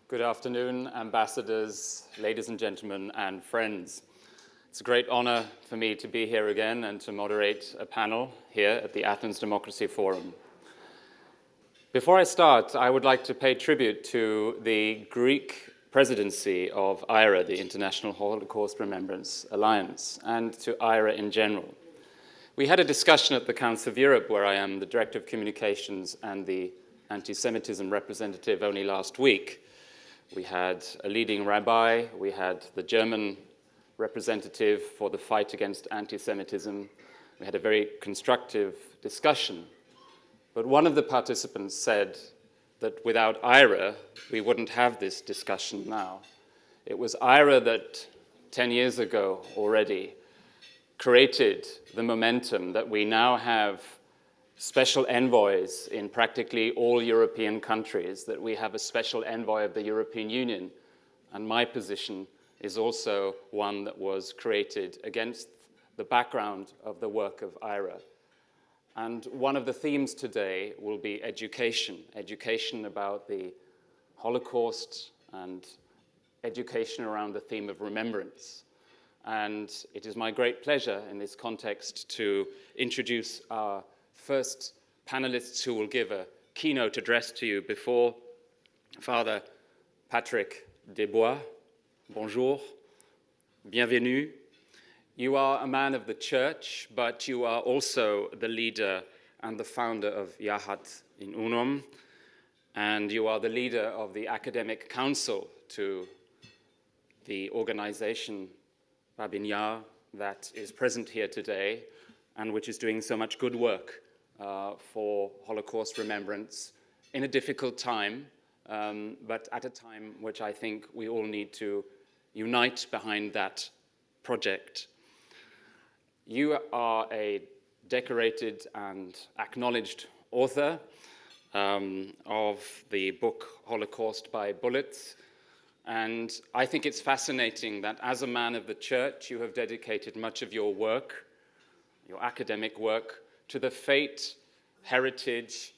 Good afternoon, ambassadors, ladies and gentlemen, and friends. It's a great honor for me to be here again and to moderate a panel here at the Athens Democracy Forum. Before I start, I would like to pay tribute to the Greek presidency of IRA, the International Holocaust Remembrance Alliance, and to IRA in general. We had a discussion at the Council of Europe, where I am the Director of Communications and the Anti-Semitism representative, only last week. We had a leading rabbi, we had the German representative for the fight against anti-Semitism. We had a very constructive discussion. But one of the participants said that without IRA, we wouldn't have this discussion now. It was IRA that 10 years ago already created the momentum that we now have special envoys in practically all European countries, that we have a special envoy of the European Union. And my position is also one that was created against the background of the work of IRA. And one of the themes today will be education about the Holocaust and education around the theme of remembrance. And it is my great pleasure in this context to introduce our first panelists who will give a keynote address to you before Father Patrick Desbois. Bonjour, bienvenue. You are a man of the church, but you are also the leader and the founder of Yahad in Unum, and you are the leader of the academic council to the organization Babyn that is present here today and which is doing so much good work for Holocaust remembrance in a difficult time, but at a time which I think we all need to unite behind that project. You are a decorated and acknowledged author of the book Holocaust by Bullets, and I think it's fascinating that as a man of the church, you have dedicated much of your work, your academic work, to the fate, heritage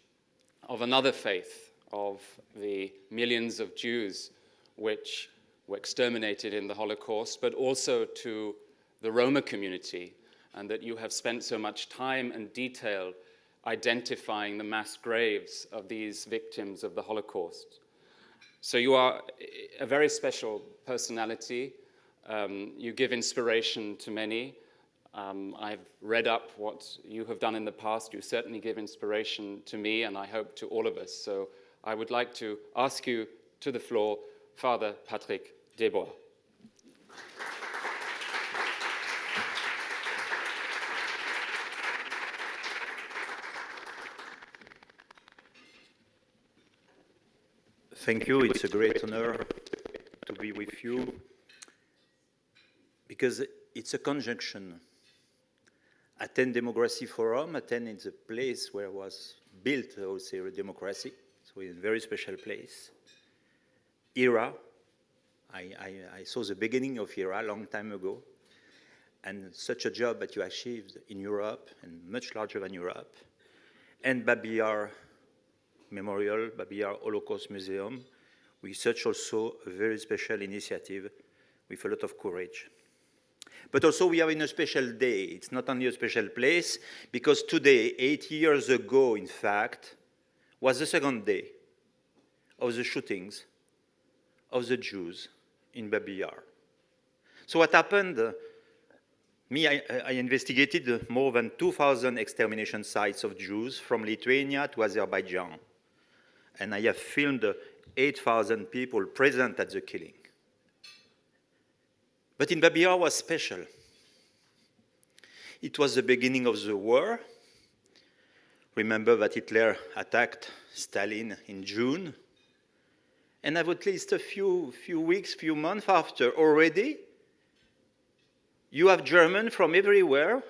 of another faith, of the millions of Jews which were exterminated in the Holocaust, but also to the Roma community, and that you have spent so much time and detail identifying the mass graves of these victims of the Holocaust. So you are a very special personality. You give inspiration to many. I've read up what you have done in the past. You certainly give inspiration to me, and I hope to all of us. So I would like to ask you to the floor, Father Patrick Desbois. Thank you. It's a great honor to be with you, because it's a conjunction. Athens Democracy Forum, Athens is a place where was built also a democracy, so it's a very special place. IRA, I saw the beginning of IRA a long time ago, and such a job that you achieved in Europe, and much larger than Europe. And Babyn Memorial, Babyn Holocaust Museum, with such also a very special initiative with a lot of courage. But also we are in a special day. It's not only a special place, because today, 8 years ago, in fact, was the second day of the shootings of the Jews in Babyn. So what happened? I investigated more than 2,000 extermination sites of Jews from Lithuania to Azerbaijan. And I have filmed 8,000 people present at the killing. But in Babyn was special. It was the beginning of the war. Remember that Hitler attacked Stalin in June. And at least a few weeks, few months after, already, you have Germans from everywhere,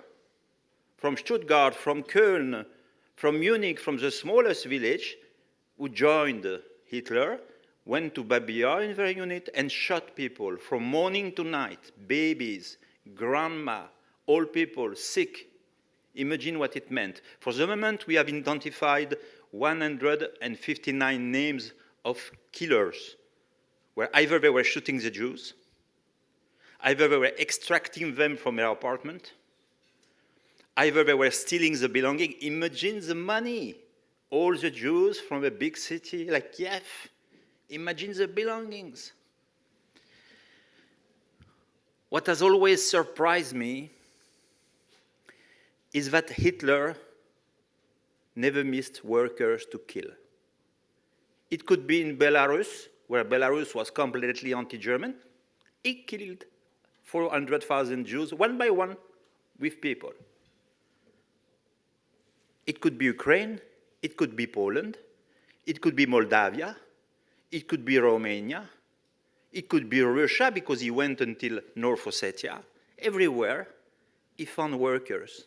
from Stuttgart, from Köln, from Munich, from the smallest village, who joined Hitler, went to Babyn in their unit and shot people from morning to night, babies, grandma, old people, sick. Imagine what it meant. For the moment, we have identified 159 names of killers where either they were shooting the Jews, either they were extracting them from their apartment, either they were stealing the belongings. Imagine the money. All the Jews from a big city like Kiev, imagine the belongings. What has always surprised me is that Hitler never missed workers to kill. It could be in Belarus, where Belarus was completely anti-German. He killed 400,000 Jews, one by one, with people. It could be Ukraine, it could be Poland, it could be Moldavia, it could be Romania, it could be Russia, because he went until North Ossetia. Everywhere, he found workers.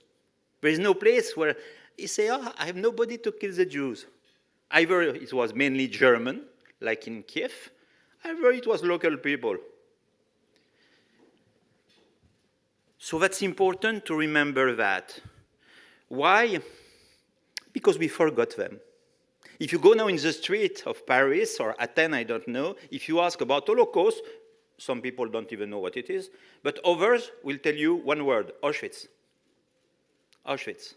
There is no place where he said, oh, I have nobody to kill the Jews. Either it was mainly German, like in Kiev, either it was local people. So that's important to remember that. Why? Because we forgot them. If you go now in the street of Paris or Athens, I don't know, if you ask about Holocaust, some people don't even know what it is, but others will tell you one word, Auschwitz. Auschwitz.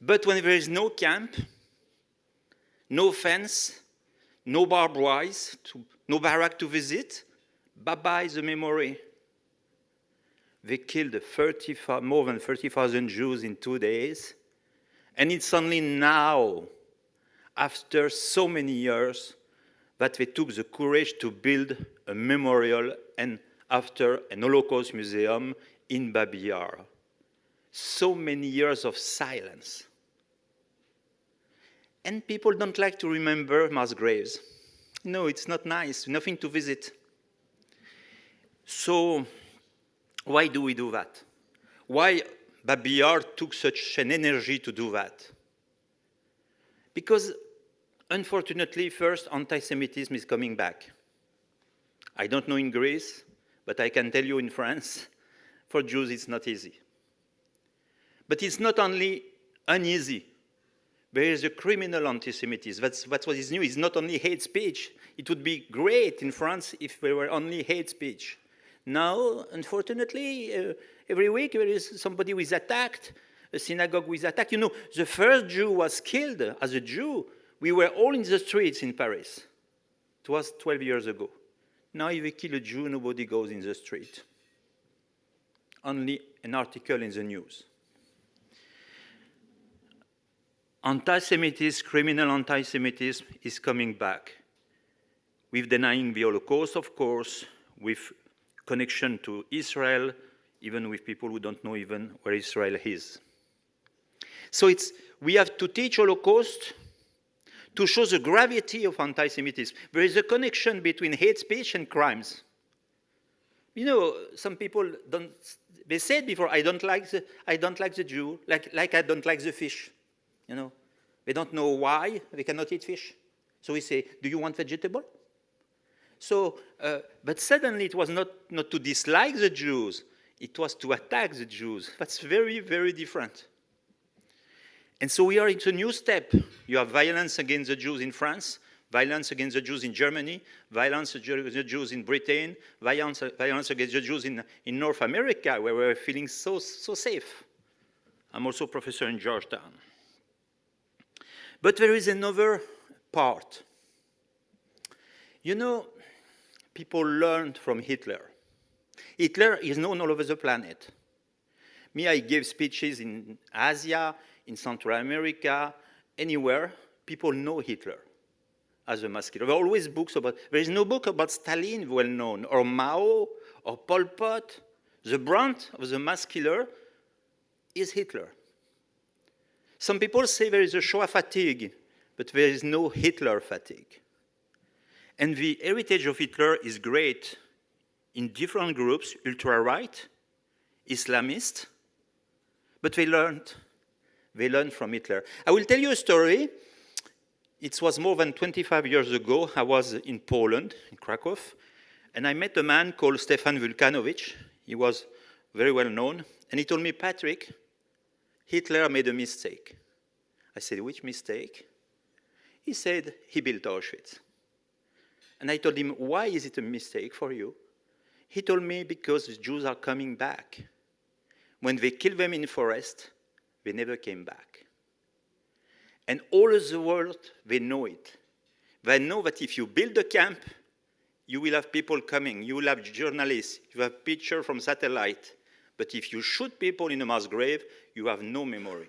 But when there is no camp, no fence, no barbed wire, no barrack to visit, bye-bye the memory. They killed more than 30,000 Jews in 2 days, and it's only now, after so many years, that they took the courage to build a memorial and after an Holocaust museum in Babyn. So many years of silence. And people don't like to remember mass graves. No, it's not nice, nothing to visit. So, why do we do that? Why Babyn took such an energy to do that? Because, unfortunately, first, anti-Semitism is coming back. I don't know in Greece, but I can tell you in France, for Jews it's not easy. But it's not only uneasy. There is a criminal anti-Semitism. That's what is new. It's not only hate speech. It would be great in France if there were only hate speech. Now, unfortunately, every week there is somebody who is attacked, a synagogue who is attacked. You know, the first Jew was killed as a Jew. We were all in the streets in Paris. It was 12 years ago. Now, if they kill a Jew, nobody goes in the street. Only an article in the news. Anti-Semitism, criminal anti-Semitism is coming back. With denying the Holocaust, of course, with connection to Israel, even with people who don't know even where Israel is. So we have to teach Holocaust to show the gravity of anti-Semitism. There is a connection between hate speech and crimes. You know, some people don't, they said before, I don't like the Jew, like I don't like the fish. You know, they don't know why they cannot eat fish. So we say, do you want vegetable? So, but suddenly it was not to dislike the Jews, it was to attack the Jews. That's very, very different. And so we are into a new step. You have violence against the Jews in France, violence against the Jews in Germany, violence against the Jews in Britain, violence against the Jews in North America, where we're feeling so safe. I'm also a professor in Georgetown. But there is another part. You know, people learned from Hitler. Hitler is known all over the planet. Me, I gave speeches in Asia, in Central America, anywhere. People know Hitler as a mass killer. There are always books about, there is no book about Stalin well known, or Mao, or Pol Pot. The brunt of the mass killer is Hitler. Some people say there is a Shoah fatigue, but there is no Hitler fatigue. And the heritage of Hitler is great in different groups, ultra-right, Islamist, but they learned from Hitler. I will tell you a story. It was more than 25 years ago. I was in Poland, in Krakow, and I met a man called Stefan Vulkanowicz. He was very well known, and he told me, Patrick, Hitler made a mistake. I said, which mistake? He said, he built Auschwitz. And I told him, why is it a mistake for you? He told me, because the Jews are coming back. When they killed them in the forest, they never came back. And all of the world, they know it. They know that if you build a camp, you will have people coming. You will have journalists. You have pictures from satellite. But if you shoot people in a mass grave, you have no memory.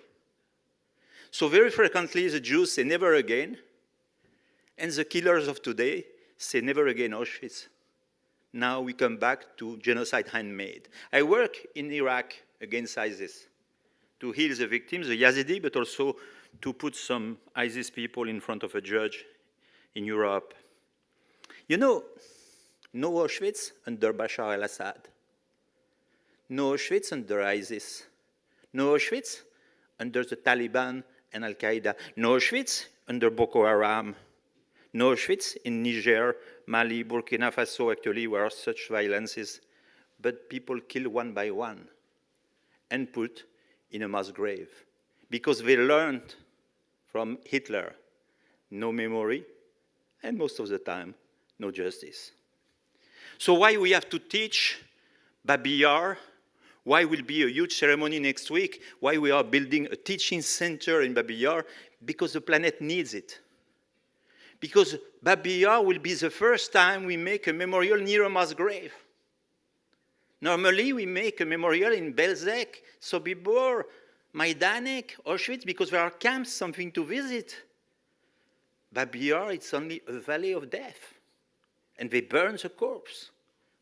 So very frequently, the Jews say never again. And the killers of today say never again Auschwitz. Now we come back to genocide handmade. I work in Iraq against ISIS to heal the victims, the Yazidi, but also to put some ISIS people in front of a judge in Europe. You know, no Auschwitz under Bashar al-Assad. No Auschwitz under ISIS. No Auschwitz under the Taliban and Al-Qaeda. No Auschwitz under Boko Haram. No Auschwitz in Niger, Mali, Burkina Faso, actually, where such violence is. But people kill one by one and put in a mass grave. Because they learned from Hitler no memory, and most of the time, no justice. So why we have to teach Baby Yar? Why will be a huge ceremony next week? Why we are building a teaching center in Baby Yar? Because the planet needs it. Because Baby Yar will be the first time we make a memorial near a mass grave. Normally, we make a memorial in Belzec, Sobibor, Majdanek, Auschwitz, because there are camps, something to visit. Baby Yar, it's only a valley of death. And they burn the corpse.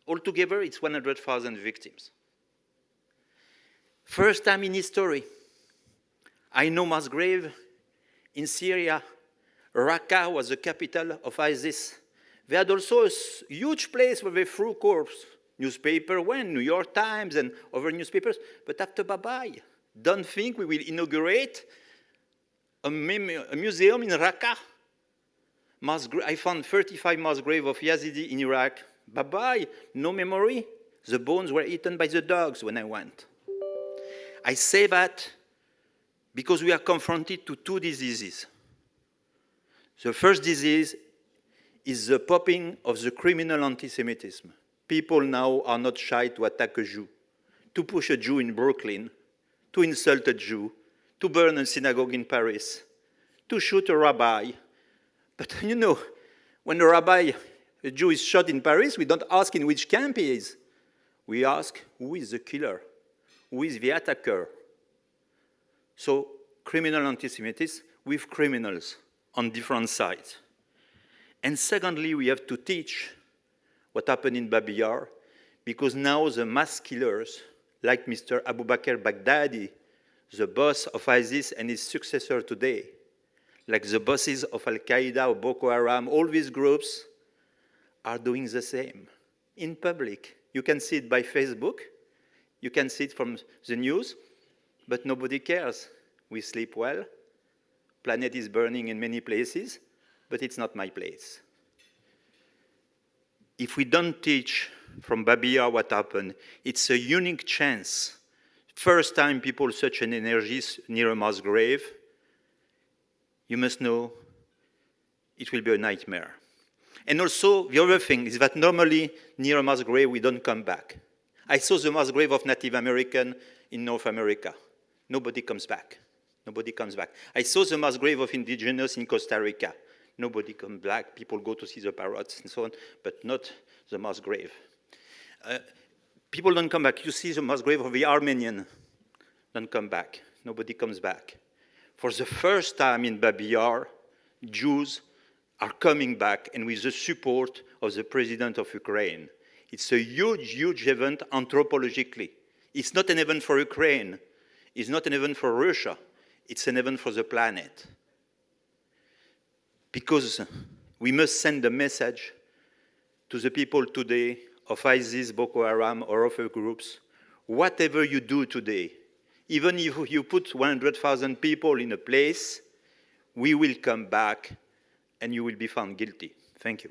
Altogether, it's 100,000 victims. First time in history, I know mass grave in Syria. Raqqa was the capital of ISIS. They had also a huge place where they threw corpses. Newspaper went, New York Times and other newspapers. But after bye-bye, don't think we will inaugurate a museum in Raqqa. I found 35 mass graves of Yazidi in Iraq. Bye-bye, no memory. The bones were eaten by the dogs when I went. I say that because we are confronted to two diseases. The first disease is the popping of the criminal anti-Semitism. People now are not shy to attack a Jew, to push a Jew in Brooklyn, to insult a Jew, to burn a synagogue in Paris, to shoot a rabbi. But you know, when a Jew is shot in Paris, we don't ask in which camp he is. We ask, who is the killer? Who is the attacker? So, criminal anti-Semitism with criminals on different sides. And secondly, we have to teach what happened in Baby Yar, because now the mass killers, like Mr. Abu Bakr Baghdadi, the boss of ISIS and his successor today, like the bosses of Al-Qaeda or Boko Haram, all these groups are doing the same in public. You can see it by Facebook, you can see it from the news, but nobody cares. We sleep well, planet is burning in many places, but it's not my place. If we don't teach from Baby Yar what happened, it's a unique chance. First time people such an energy near a mass grave, you must know it will be a nightmare. And also, the other thing is that normally near a mass grave, we don't come back. I saw the mass grave of Native American in North America. Nobody comes back. Nobody comes back. I saw the mass grave of indigenous in Costa Rica. Nobody comes back. People go to see the parrots and so on, but not the mass grave. People don't come back. You see the mass grave of the Armenian. Don't come back. Nobody comes back. For the first time in Baby Yar, Jews are coming back, and with the support of the president of Ukraine. It's a huge, huge event anthropologically. It's not an event for Ukraine. It's not an event for Russia. It's an event for the planet. Because we must send a message to the people today of ISIS, Boko Haram, or other groups. Whatever you do today, even if you put 100,000 people in a place, we will come back and you will be found guilty. Thank you.